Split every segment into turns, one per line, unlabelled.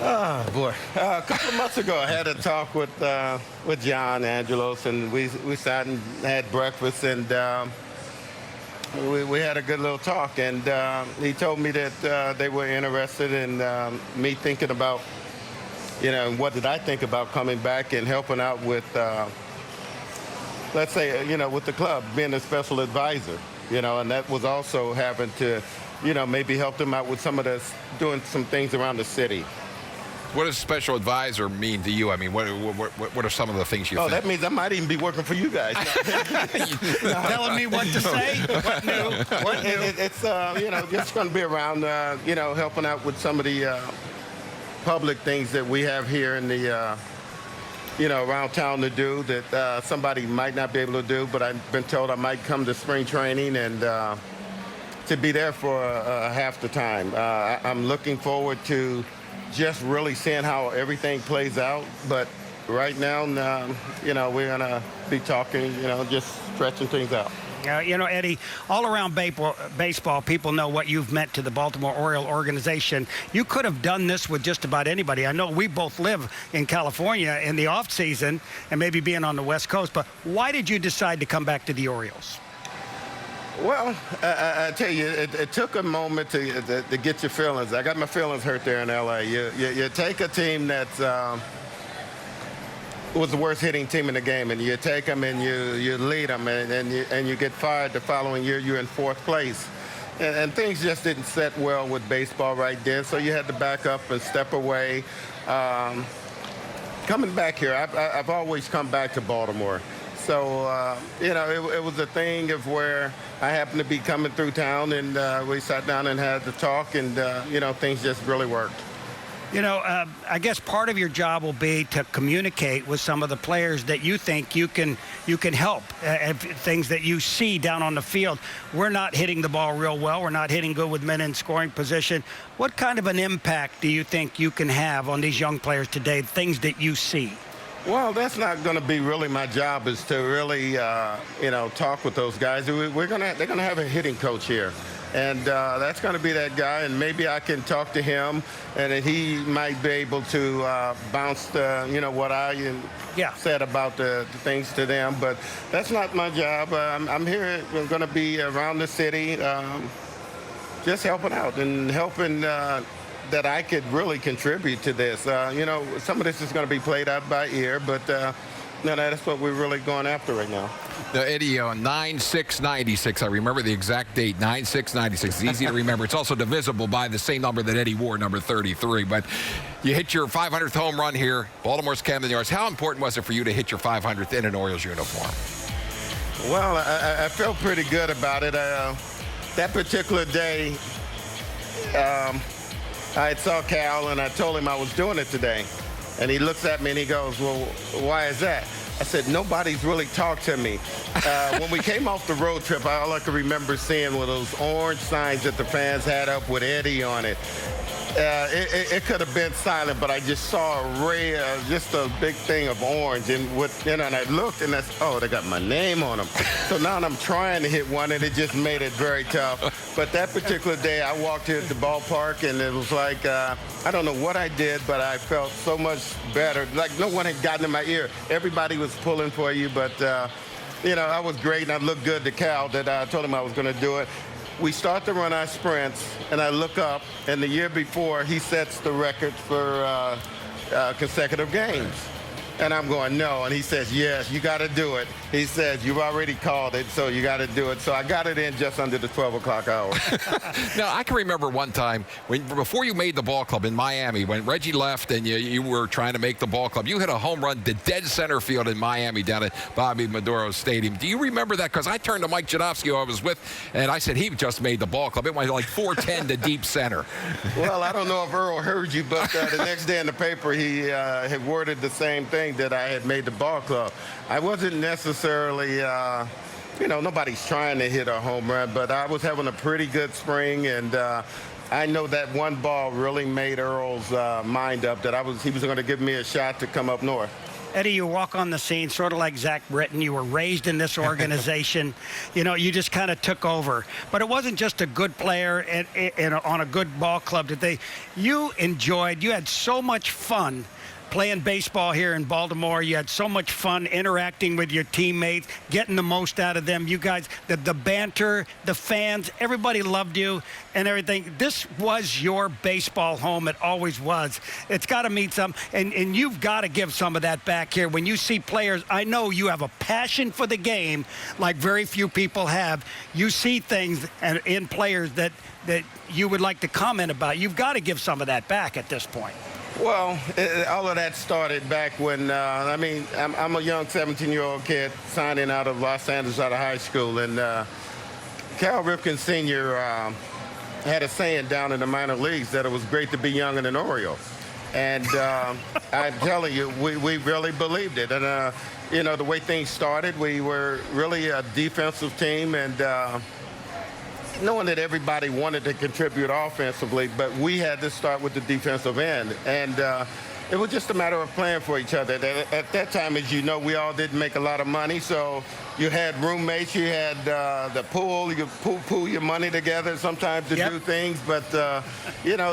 Oh boy! A couple of months ago, I had a talk with John Angelos, and we sat and had breakfast, and we had a good little talk. And he told me that they were interested in me thinking about, what did I think about coming back and helping out with, let's say, with the club, being a special advisor, and that was also having to, maybe help them out with some of the doing some things around the city.
What does special advisor mean to you? I mean, what are some of the things you think?
That means I might even be working for you guys.
Telling me what to say? What new? What new?
It's just going to be around, helping out with some of the public things that we have here in the, around town to do that somebody might not be able to do, but I've been told I might come to spring training and to be there for half the time. I'm looking forward to just really seeing how everything plays out. But right now, we're going to be talking, just stretching things out.
Eddie, all around baseball, people know what you've meant to the Baltimore Oriole organization. You could have done this with just about anybody. I know we both live in California in the off season and maybe being on the West Coast, but why did you decide to come back to the Orioles?
Well, I tell you, it took a moment to get your feelings. I got my feelings hurt there in L.A. You take a team that's was the worst hitting team in the game, and you take them and you lead them, and you get fired the following year. You're in fourth place, and things just didn't set well with baseball right then. So you had to back up and step away. Coming back here, I've always come back to Baltimore. So, it was a thing of where I happened to be coming through town, and we sat down and had the talk, and, things just really worked.
I guess part of your job will be to communicate with some of the players that you think you can help, things that you see down on the field. We're not hitting the ball real well. We're not hitting good with men in scoring position. What kind of an impact do you think you can have on these young players today, things that you see?
Well, that's not going to be really my job, is to really, talk with those guys. They're going to have a hitting coach here. And that's going to be that guy, and maybe I can talk to him, and then he might be able to bounce what I said about the things to them. But that's not my job. I'm here. I'm going to be around the city, just helping out and helping that I could really contribute to this. Some of this is going to be played out by ear, but that's what we're really going after right now.
Now, Eddie, 9/6/96. I remember the exact date, 9/6/96. It's easy to remember. It's also divisible by the same number that Eddie wore, number 33. But you hit your 500th home run here, Baltimore's Camden Yards. How important was it for you to hit your 500th in an Orioles uniform?
Well, I felt pretty good about it. That particular day, I saw Cal, and I told him I was doing it today. And he looks at me and he goes, "Well, why is that?" I said, "Nobody's really talked to me." When we came off the road trip, all I could remember seeing were those orange signs that the fans had up with Eddie on it. It could have been silent, but I just saw a ray, just a big thing of orange. And and I looked, and they got my name on them. So now I'm trying to hit one, and it just made it very tough. But that particular day, I walked here at the ballpark, and it was like, I don't know what I did, but I felt so much better. Like no one had gotten in my ear. Everybody was pulling for you, but, I was great, and I looked good to Cal that I told him I was going to do it. We start to run our sprints, and I look up, and the year before, he sets the record for consecutive games. And I'm going, no. And he says, yes, you got to do it. He says, you've already called it, so you got to do it. So I got it in just under the 12 o'clock hour.
Now, I can remember one time before you made the ball club in Miami, when Reggie left and you were trying to make the ball club, you hit a home run to dead center field in Miami down at Bobby Maduro Stadium. Do you remember that? Because I turned to Mike Janofsky, who I was with, and I said, he just made the ball club. It went like 410 to deep center.
Well, I don't know if Earl heard you, but the next day in the paper, he had worded the same thing, that I had made the ball club. I wasn't necessarily, nobody's trying to hit a home run, but I was having a pretty good spring, and I know that one ball really made Earl's mind up that he was going to give me a shot to come up north.
Eddie, you walk on the scene sort of like Zach Britton. You were raised in this organization. You just kind of took over. But it wasn't just a good player and on a good ball club that you had so much fun playing baseball here in Baltimore. You had so much fun interacting with your teammates, getting the most out of them. You guys, the banter, the fans, everybody loved you and everything. This was your baseball home. It always was. It's got to mean some, and you've got to give some of that back here. When you see players, I know you have a passion for the game like very few people have. You see things in players that you would like to comment about. You've got to give some of that back at this point.
Well, all of that started back when, I'm a young 17-year-old kid signing out of Los Angeles out of high school. And Cal Ripken Sr. Had a saying down in the minor leagues that it was great to be young and an Oriole. And I'm telling you, we really believed it. And, the way things started, we were really a defensive team. And knowing that everybody wanted to contribute offensively, but we had to start with the defensive end. And it was just a matter of playing for each other. At that time, as you know, we all didn't make a lot of money, so you had roommates, you had the pool, you pool your money together sometimes to do things. But,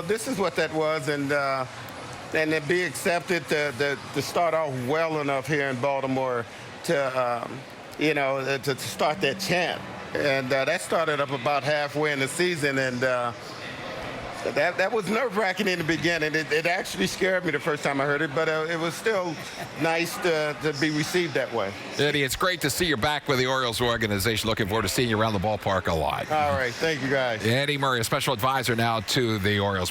this is what that was. And to be accepted to start off well enough here in Baltimore to start that chant. And that started up about halfway in the season, and that was nerve-wracking in the beginning. It actually scared me the first time I heard it, but it was still nice to be received that way.
Eddie, it's great to see you back with the Orioles organization. Looking forward to seeing you around the ballpark a lot.
All right. Thank you, guys.
Eddie Murray, a special advisor now to the Orioles.